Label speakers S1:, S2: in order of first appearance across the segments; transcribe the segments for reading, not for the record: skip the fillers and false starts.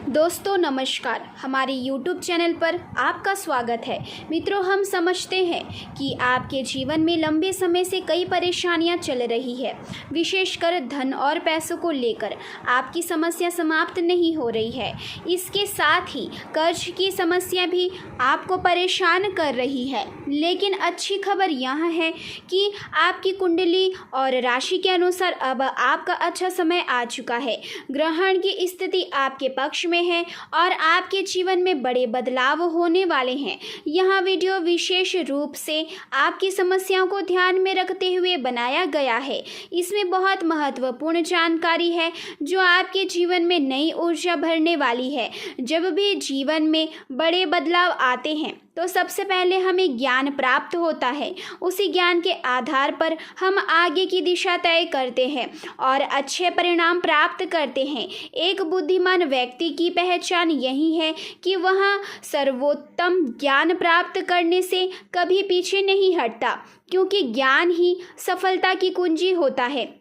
S1: दोस्तों नमस्कार, हमारे YouTube चैनल पर आपका स्वागत है। मित्रों, हम समझते हैं कि आपके जीवन में लंबे समय से कई परेशानियां चल रही है। विशेषकर धन और पैसों को लेकर आपकी समस्या समाप्त नहीं हो रही है। इसके साथ ही कर्ज की समस्या भी आपको परेशान कर रही है। लेकिन अच्छी खबर यह है कि आपकी कुंडली और राशि के अनुसार अब आपका अच्छा समय आ चुका है। ग्रहण की स्थिति आपके पक्ष में है और आपके जीवन में बड़े बदलाव होने वाले हैं। यह वीडियो विशेष रूप से आपकी समस्याओं को ध्यान में रखते हुए बनाया गया है। इसमें बहुत महत्वपूर्ण जानकारी है जो आपके जीवन में नई ऊर्जा भरने वाली है। जब भी जीवन में बड़े बदलाव आते हैं तो सबसे पहले हमें ज्ञान प्राप्त होता है। उसी ज्ञान के आधार पर हम आगे की दिशा तय करते हैं और अच्छे परिणाम प्राप्त करते हैं। एक बुद्धिमान व्यक्ति की पहचान यही है कि वह सर्वोत्तम ज्ञान प्राप्त करने से कभी पीछे नहीं हटता, क्योंकि ज्ञान ही सफलता की कुंजी होता है।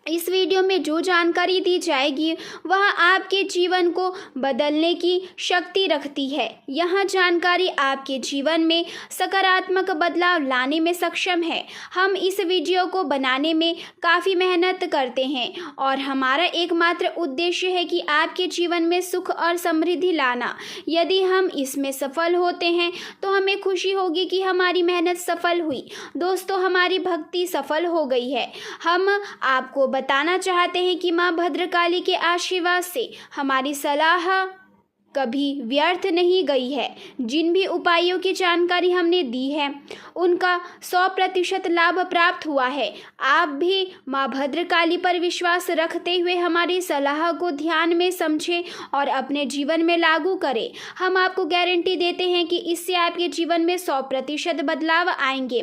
S1: इस वीडियो में जो जानकारी दी जाएगी वह आपके जीवन को बदलने की शक्ति रखती है। यह जानकारी आपके जीवन में सकारात्मक बदलाव लाने में सक्षम है। हम इस वीडियो को बनाने में काफ़ी मेहनत करते हैं और हमारा एकमात्र उद्देश्य है कि आपके जीवन में सुख और समृद्धि लाना। यदि हम इसमें सफल होते हैं तो हमें खुशी होगी कि हमारी मेहनत सफल हुई। दोस्तों, हमारी भक्ति सफल हो गई है। हम आपको बताना चाहते हैं कि माँ भद्रकाली के आशीर्वाद से हमारी सलाह कभी व्यर्थ नहीं गई है। जिन भी उपायों की जानकारी हमने दी है उनका 100% लाभ प्राप्त हुआ है। आप भी माँ भद्रकाली पर विश्वास रखते हुए हमारी सलाह को ध्यान में समझें और अपने जीवन में लागू करें। हम आपको गारंटी देते हैं कि इससे आपके जीवन में 100% बदलाव आएंगे।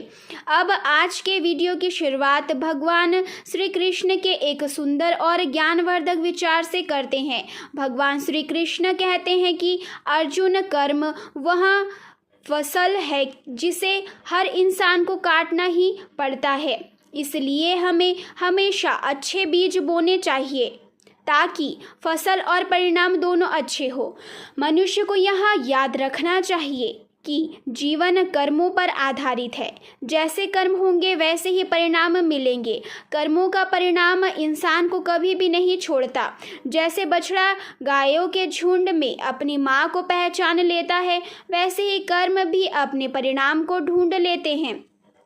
S1: अब आज के वीडियो की शुरुआत भगवान श्री कृष्ण के एक सुंदर और ज्ञानवर्धक विचार से करते हैं। भगवान श्री कृष्ण कहते हैं कि अर्जुन, कर्म वह फसल है जिसे हर इंसान को काटना ही पड़ता है। इसलिए हमें हमेशा अच्छे बीज बोने चाहिए ताकि फसल और परिणाम दोनों अच्छे हो। मनुष्य को यह याद रखना चाहिए कि जीवन कर्मों पर आधारित है। जैसे कर्म होंगे वैसे ही परिणाम मिलेंगे। कर्मों का परिणाम इंसान को कभी भी नहीं छोड़ता। जैसे बछड़ा गायों के झुंड में अपनी माँ को पहचान लेता है, वैसे ही कर्म भी अपने परिणाम को ढूंढ लेते हैं।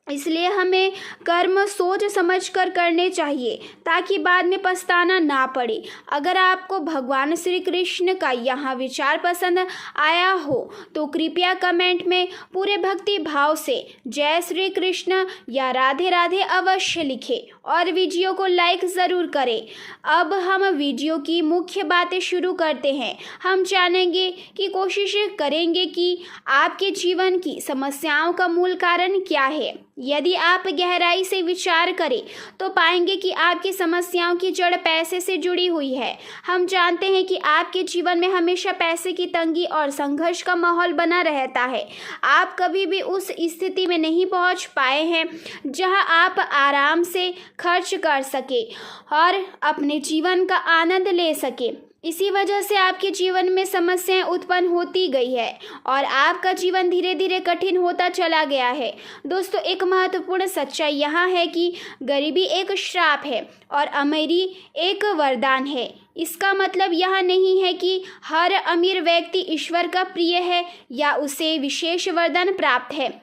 S1: इसलिए हमें कर्म सोच समझ कर करने चाहिए ताकि बाद में पछताना ना पड़े। अगर आपको भगवान श्री कृष्ण का यह विचार पसंद आया हो तो कृपया कमेंट में पूरे भक्ति भाव से जय श्री कृष्ण या राधे राधे अवश्य लिखें और वीडियो को लाइक ज़रूर करें। अब हम वीडियो की मुख्य बातें शुरू करते हैं। हम जानेंगे कि कोशिश करेंगे कि आपके जीवन की समस्याओं का मूल कारण क्या है। यदि आप गहराई से विचार करें तो पाएंगे कि आपकी समस्याओं की जड़ पैसे से जुड़ी हुई है। हम जानते हैं कि आपके जीवन में हमेशा पैसे की तंगी और संघर्ष का माहौल बना रहता है। आप कभी भी उस स्थिति में नहीं पहुंच पाए हैं जहां आप आराम से खर्च कर सके और अपने जीवन का आनंद ले सके। इसी वजह से आपके जीवन में समस्याएं उत्पन्न होती गई है और आपका जीवन धीरे धीरे कठिन होता चला गया है। दोस्तों, एक महत्वपूर्ण सच्चाई यहाँ है कि गरीबी एक श्राप है और अमीरी एक वरदान है। इसका मतलब यह नहीं है कि हर अमीर व्यक्ति ईश्वर का प्रिय है या उसे विशेष वरदान प्राप्त है,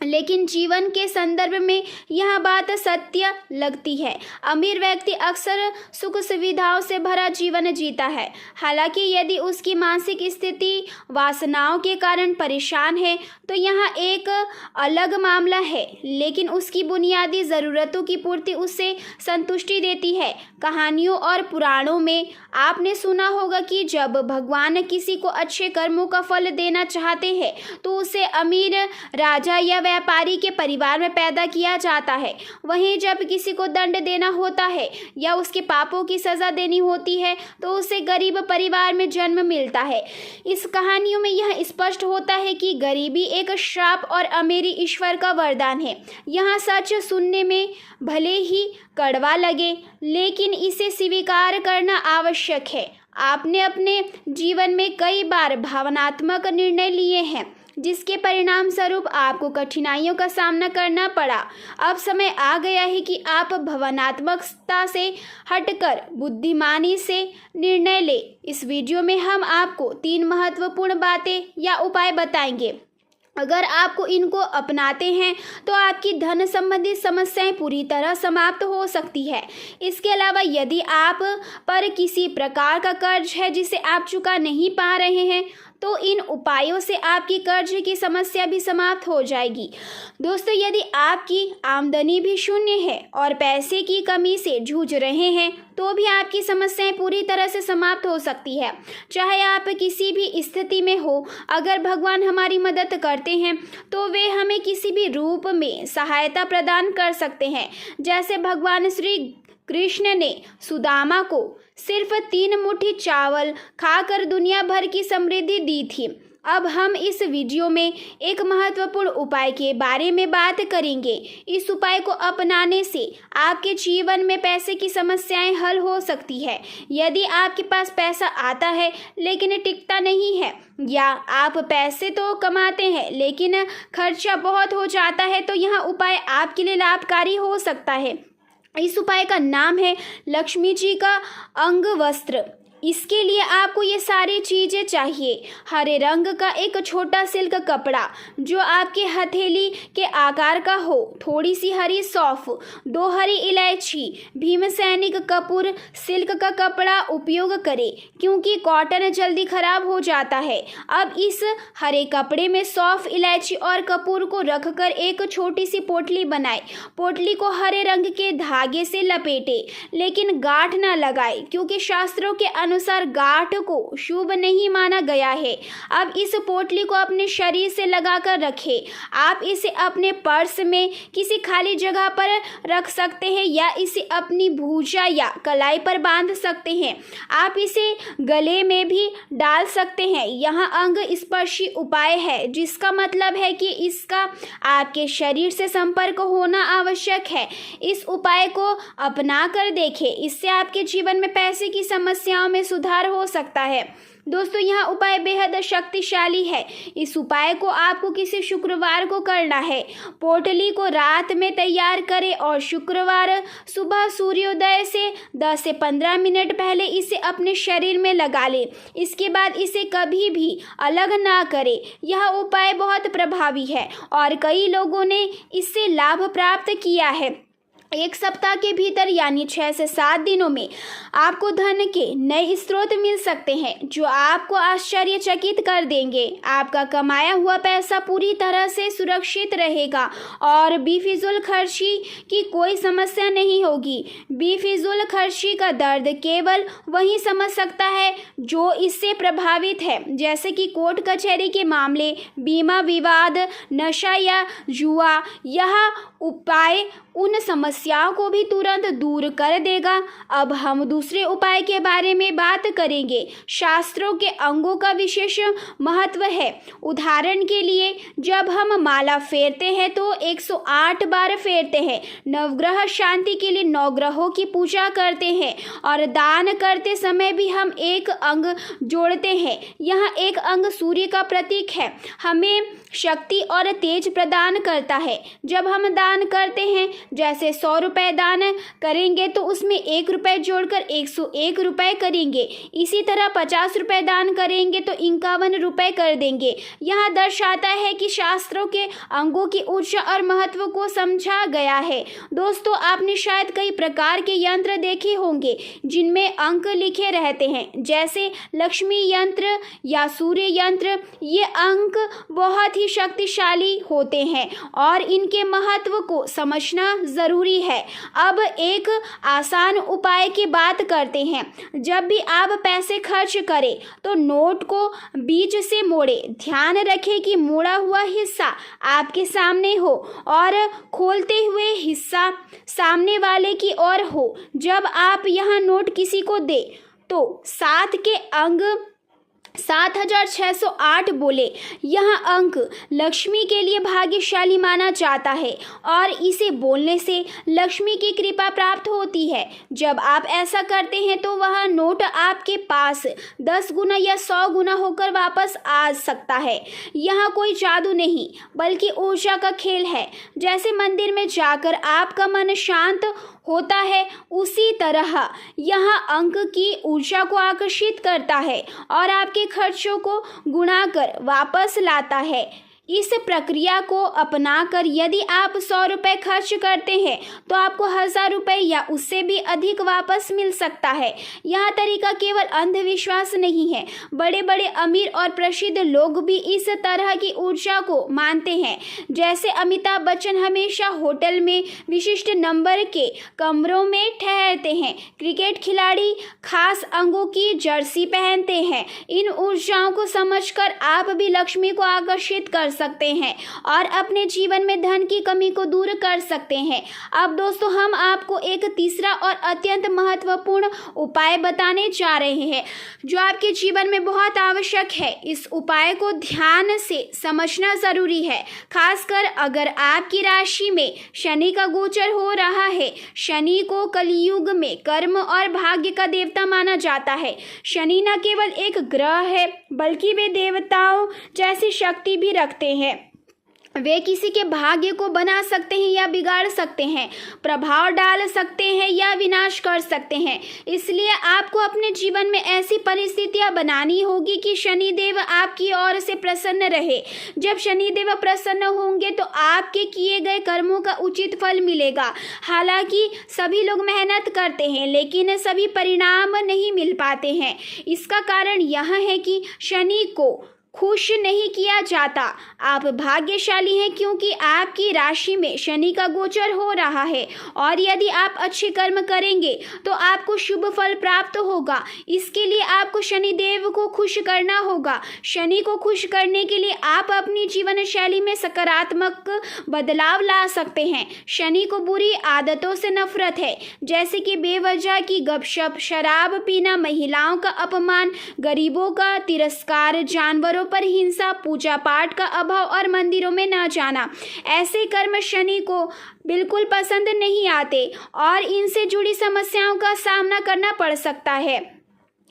S1: लेकिन जीवन के संदर्भ में यह बात सत्य लगती है। अमीर व्यक्ति अक्सर सुख सुविधाओं से भरा जीवन जीता है। हालांकि यदि उसकी मानसिक स्थिति वासनाओं के कारण परेशान है तो यह एक अलग मामला है, लेकिन उसकी बुनियादी ज़रूरतों की पूर्ति उसे संतुष्टि देती है। कहानियों और पुराणों में आपने सुना होगा कि जब भगवान किसी को अच्छे कर्मों का फल देना चाहते हैं तो उसे अमीर राजा या व्यापारी के परिवार में पैदा किया जाता है। वहीं जब किसी को दंड देना होता है या उसके पापों की सज़ा देनी होती है तो उसे गरीब परिवार में जन्म मिलता है। इस कहानियों में यह स्पष्ट होता है कि गरीबी एक श्राप और अमीरी ईश्वर का वरदान है। यह सच सुनने में भले ही कड़वा लगे, लेकिन इसे स्वीकार करना आवश्यक है। आपने अपने जीवन में कई बार भावनात्मक निर्णय लिए हैं जिसके परिणाम स्वरूप आपको कठिनाइयों का सामना करना पड़ा। अब समय आ गया है कि आप भावनात्मकता से हटकर बुद्धिमानी से निर्णय लें। इस वीडियो में हम आपको 3 महत्वपूर्ण बातें या उपाय बताएंगे। अगर आपको इनको अपनाते हैं तो आपकी धन संबंधी समस्याएं पूरी तरह समाप्त हो सकती है। इसके अलावा यदि आप पर किसी प्रकार का कर्ज है जिसे आप चुका नहीं पा रहे हैं तो इन उपायों से आपकी कर्ज की समस्या भी समाप्त हो जाएगी। दोस्तों, यदि आपकी आमदनी भी शून्य है और पैसे की कमी से जूझ रहे हैं तो भी आपकी समस्याएं पूरी तरह से समाप्त हो सकती है। चाहे आप किसी भी स्थिति में हो, अगर भगवान हमारी मदद करते हैं तो वे हमें किसी भी रूप में सहायता प्रदान कर सकते हैं। जैसे भगवान श्री कृष्ण ने सुदामा को सिर्फ 3 मुट्ठी चावल खाकर दुनिया भर की समृद्धि दी थी। अब हम इस वीडियो में एक महत्वपूर्ण उपाय के बारे में बात करेंगे। इस उपाय को अपनाने से आपके जीवन में पैसे की समस्याएं हल हो सकती है। यदि आपके पास पैसा आता है लेकिन टिकता नहीं है, या आप पैसे तो कमाते हैं लेकिन खर्चा बहुत हो जाता है, तो यह उपाय आपके लिए लाभकारी हो सकता है। इस उपाय का नाम है लक्ष्मी जी का अंगवस्त्र। इसके लिए आपको ये सारी चीज़ें चाहिए। हरे रंग का एक छोटा सिल्क कपड़ा जो आपके हथेली के आकार का हो, थोड़ी सी हरी सौंफ, 2 हरी इलायची, भीमसैनिक कपूर, सिल्क का कपड़ा उपयोग करें क्योंकि कॉटन जल्दी खराब हो जाता है। अब इस हरे कपड़े में सौंफ, इलायची और कपूर को रखकर एक छोटी सी पोटली बनाएं। पोटली को हरे रंग के धागे से लपेटें, लेकिन गांठ न लगाएं क्योंकि शास्त्रों के अनुसार गांठ को शुभ नहीं माना गया है। अब इस पोटली को अपने शरीर से लगाकर रखें। आप इसे अपने पर्स में किसी खाली जगह पर रख सकते हैं या इसे अपनी भुजा या कलाई पर बांध सकते हैं। आप इसे गले में भी डाल सकते हैं। यह अंग स्पर्शी उपाय है, जिसका मतलब है कि इसका आपके शरीर से संपर्क होना आवश्यक है। इस उपाय को अपना कर देखें, इससे आपके जीवन में पैसे की समस्याओं में सुधार हो सकता है। दोस्तों, यह उपाय बेहद शक्तिशाली है। इस उपाय को आपको किसी शुक्रवार को करना है। पोटली को रात में तैयार करें और शुक्रवार सुबह सूर्योदय से 10 से 15 मिनट पहले इसे अपने शरीर में लगा लें। इसके बाद इसे कभी भी अलग ना करें। यह उपाय बहुत प्रभावी है और कई लोगों ने इससे लाभ प्राप्त किया है। 1 सप्ताह के भीतर यानी 6 से 7 दिनों में आपको धन के नए स्रोत मिल सकते हैं जो आपको आश्चर्यचकित कर देंगे। आपका कमाया हुआ पैसा पूरी तरह से सुरक्षित रहेगा और बेफिजूल खर्ची की कोई समस्या नहीं होगी। बेफिजूल खर्ची का दर्द केवल वही समझ सकता है जो इससे प्रभावित है, जैसे कि कोर्ट कचहरी के मामले, बीमा विवाद, नशा या जुआ। यह उपाय उन समस्याओं को भी तुरंत दूर कर देगा। अब हम दूसरे उपाय के बारे में बात करेंगे। शास्त्रों के अंगों का विशेष महत्व है। उदाहरण के लिए, जब हम माला फेरते हैं तो 108 बार फेरते हैं। नवग्रह शांति के लिए 9 ग्रहों की पूजा करते हैं और दान करते समय भी हम एक अंग जोड़ते हैं। यह एक अंग सूर्य का प्रतीक है, हमें शक्ति और तेज प्रदान करता है। जब हम दान करते हैं, जैसे 100 रुपये दान करेंगे तो उसमें 1 रुपये जोड़कर 101 रुपये करेंगे। इसी तरह 50 रुपये दान करेंगे तो 51 रुपये कर देंगे। यह दर्शाता है कि शास्त्रों के अंगों की ऊर्जा और महत्व को समझा गया है। दोस्तों, आपने शायद कई प्रकार के यंत्र देखे होंगे जिनमें अंक लिखे रहते हैं, जैसे लक्ष्मी यंत्र या सूर्य यंत्र। ये अंक बहुत ही शक्तिशाली होते हैं और इनके महत्व को समझना जरूरी है। अब एक आसान उपाय की बात करते हैं। जब भी आप पैसे खर्च करें तो नोट को बीच से मोड़ें। ध्यान रखें कि मोड़ा हुआ हिस्सा आपके सामने हो और खोलते हुए हिस्सा सामने वाले की ओर हो। जब आप यह नोट किसी को दें तो 7 के अंक 7608 बोले। यह अंक लक्ष्मी के लिए भाग्यशाली माना जाता है और इसे बोलने से लक्ष्मी की कृपा प्राप्त होती है। जब आप ऐसा करते हैं तो वह नोट आपके पास 10 गुना या 100 गुना होकर वापस आ सकता है। यहाँ कोई जादू नहीं बल्कि ऊर्जा का खेल है। जैसे मंदिर में जाकर आपका मन शांत होता है, उसी तरह यह अंक की ऊर्जा को आकर्षित करता है और आपके खर्चों को गुणा कर वापस लाता है। इस प्रक्रिया को अपनाकर यदि आप 100 रुपये खर्च करते हैं तो आपको 1000 रुपये या उससे भी अधिक वापस मिल सकता है। यह तरीका केवल अंधविश्वास नहीं है, बड़े बड़े अमीर और प्रसिद्ध लोग भी इस तरह की ऊर्जा को मानते हैं। जैसे अमिताभ बच्चन हमेशा होटल में विशिष्ट नंबर के कमरों में ठहरते हैं, क्रिकेट खिलाड़ी खास अंगों की जर्सी पहनते हैं। इन ऊर्जाओं को समझकर आप भी लक्ष्मी को आकर्षित कर सकते हैं और अपने जीवन में धन की कमी को दूर कर सकते हैं। अब दोस्तों, हम आपको एक तीसरा और अत्यंत महत्वपूर्ण उपाय बताने जा रहे हैं जो आपके जीवन में बहुत आवश्यक है। इस उपाय को ध्यान से समझना जरूरी है, खासकर अगर आपकी राशि में शनि का गोचर हो रहा है। शनि को कलियुग में कर्म और भाग्य का देवता माना जाता है। शनि न केवल एक ग्रह है बल्कि वे देवताओं जैसी शक्ति भी रखते हैं। वे किसी के भाग्य को बना सकते हैं या बिगाड़ सकते हैं, प्रभाव डाल सकते हैं या विनाश कर सकते हैं। इसलिए आपको अपने जीवन में ऐसी परिस्थितियां बनानी होगी कि शनिदेव आपकी ओर से प्रसन्न रहे। जब शनिदेव प्रसन्न होंगे तो आपके किए गए कर्मों का उचित फल मिलेगा। हालांकि सभी लोग मेहनत करते हैं लेकिन सभी परिणाम नहीं मिल पाते हैं। इसका कारण यह है कि शनि को खुश नहीं किया जाता। आप भाग्यशाली हैं क्योंकि आपकी राशि में शनि का गोचर हो रहा है और यदि आप अच्छे कर्म करेंगे तो आपको शुभ फल प्राप्त होगा। इसके लिए आपको शनिदेव को खुश करना होगा। शनि को खुश करने के लिए आप अपनी जीवन शैली में सकारात्मक बदलाव ला सकते हैं। शनि को बुरी आदतों से नफरत है, जैसे कि बेवजह की गपशप, शराब पीना, महिलाओं का अपमान, गरीबों का तिरस्कार, जानवरों पर हिंसा, पूजा पाठ का अभाव और मंदिरों में न जाना। ऐसे कर्म शनि को बिल्कुल पसंद नहीं आते और इनसे जुड़ी समस्याओं का सामना करना पड़ सकता है।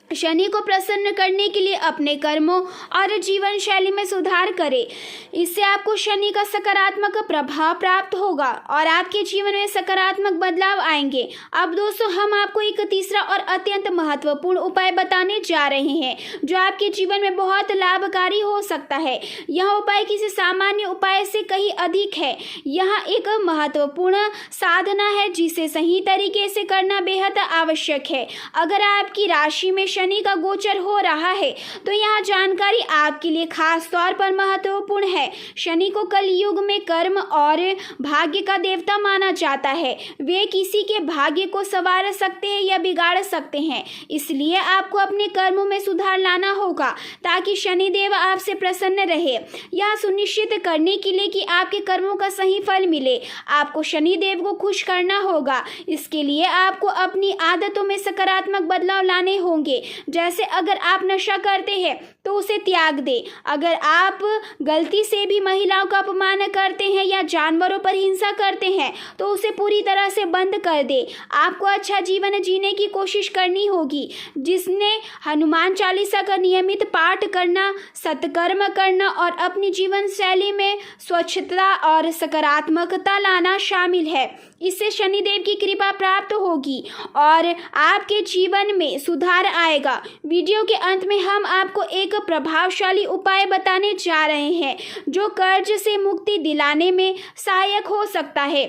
S1: शनि को प्रसन्न करने के लिए अपने कर्मों और जीवन शैली में सुधार करें। इससे आपको शनि का सकारात्मक प्रभाव प्राप्त होगा और आपके जीवन में सकारात्मक बदलाव आएंगे। अब दोस्तों, हम आपको एक तीसरा और अत्यंत महत्वपूर्ण उपाय बताने जा रहे हैं जो आपके जीवन में बहुत लाभकारी हो सकता है। यह उपाय किसी सामान्य उपाय से कहीं अधिक है। यह एक महत्वपूर्ण साधना है जिसे सही तरीके से करना बेहद आवश्यक है। अगर आपकी राशि में शनि का गोचर हो रहा है तो यह जानकारी आपके लिए खास तौर पर महत्वपूर्ण है। शनि को कलयुग में कर्म और भाग्य का देवता माना जाता है। वे किसी के भाग्य को संवार सकते हैं या बिगाड़ सकते हैं। इसलिए आपको अपने कर्मों में सुधार लाना होगा ताकि शनिदेव आपसे प्रसन्न रहे। यह सुनिश्चित करने के लिए कि आपके कर्मों का सही फल मिले, आपको शनिदेव को खुश करना होगा। इसके लिए आपको अपनी आदतों में सकारात्मक बदलाव लाने होंगे। जैसे अगर आप नशा करते हैं तो उसे त्याग दें। अगर आप गलती से भी महिलाओं का अपमान करते हैं या जानवरों पर हिंसा करते हैं तो उसे पूरी तरह से बंद कर दें। आपको अच्छा जीवन जीने की कोशिश करनी होगी, जिसने हनुमान चालीसा का नियमित पाठ करना, सत्कर्म करना और अपनी जीवन शैली में स्वच्छता और सकारात्मकता लाना शामिल है। इससे शनिदेव की कृपा प्राप्त होगी और आपके जीवन में सुधार आएगा। वीडियो के अंत में हम आपको एक प्रभावशाली उपाय बताने जा रहे हैं जो कर्ज से मुक्ति दिलाने में सहायक हो सकता है।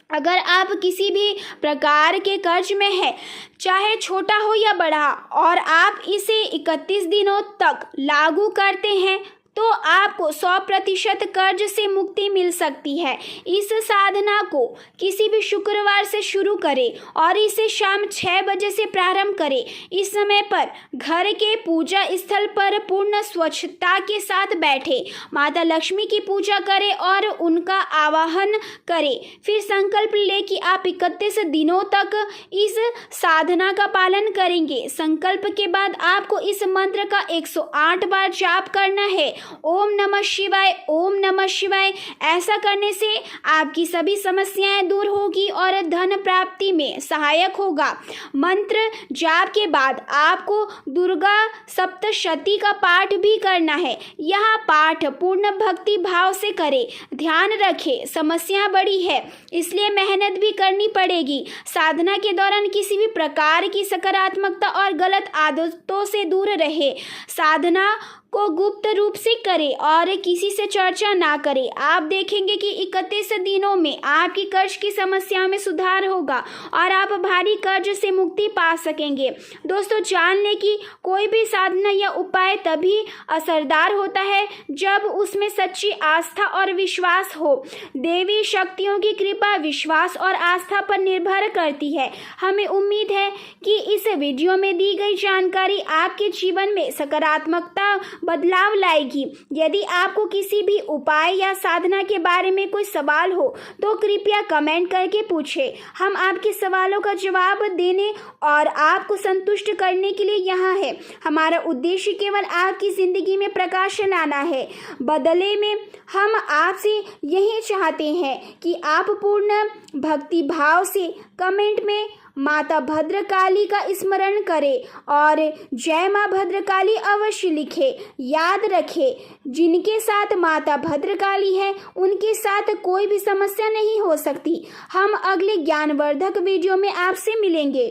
S1: अगर आप किसी भी प्रकार के कर्ज में हैं, चाहे छोटा हो या बड़ा, और आप इसे 31 दिनों तक लागू करते हैं तो आपको 100% कर्ज से मुक्ति मिल सकती है। इस साधना को किसी भी शुक्रवार से शुरू करें और इसे शाम 6 बजे से प्रारंभ करें। इस समय पर घर के पूजा स्थल पर पूर्ण स्वच्छता के साथ बैठे माता लक्ष्मी की पूजा करें और उनका आवाहन करें। फिर संकल्प लें कि आप 31 दिनों तक इस साधना का पालन करेंगे। संकल्प के बाद आपको इस मंत्र का 108 बार जाप करना है, ओम नमः शिवाय, ओम नमः शिवाय। ऐसा करने से आपकी सभी समस्याएं दूर होगी और धन प्राप्ति में सहायक होगा। मंत्र जाप के बाद आपको दुर्गा सप्तशती का पाठ भी करना है। यह पाठ पूर्ण भक्ति भाव से करें। ध्यान रखें, समस्या बड़ी है इसलिए मेहनत भी करनी पड़ेगी। साधना के दौरान किसी भी प्रकार की सकारात्मकता और गलत आदतों से दूर रहे। साधना को गुप्त रूप से करें और किसी से चर्चा ना करें। आप देखेंगे कि 31 दिनों में आपकी कर्ज की समस्या में सुधार होगा और आप भारी कर्ज से मुक्ति पा सकेंगे। दोस्तों, जान लें कि कोई भी साधना या उपाय तभी असरदार होता है जब उसमें सच्ची आस्था और विश्वास हो। देवी शक्तियों की कृपा विश्वास और आस्था पर निर्भर करती है। हमें उम्मीद है कि इस वीडियो में दी गई जानकारी आपके जीवन में सकारात्मकता बदलाव लाएगी। यदि आपको किसी भी उपाय या साधना के बारे में कोई सवाल हो तो कृपया कमेंट करके पूछें। हम आपके सवालों का जवाब देने और आपको संतुष्ट करने के लिए यहाँ है। हमारा उद्देश्य केवल आपकी जिंदगी में प्रकाश लाना है। बदले में हम आपसे यही चाहते हैं कि आप पूर्ण भक्ति भाव से कमेंट में माता भद्रकाली का स्मरण करें और जय मां भद्रकाली अवश्य लिखें। याद रखें, जिनके साथ माता भद्रकाली है उनके साथ कोई भी समस्या नहीं हो सकती। हम अगले ज्ञानवर्धक वीडियो में आपसे मिलेंगे।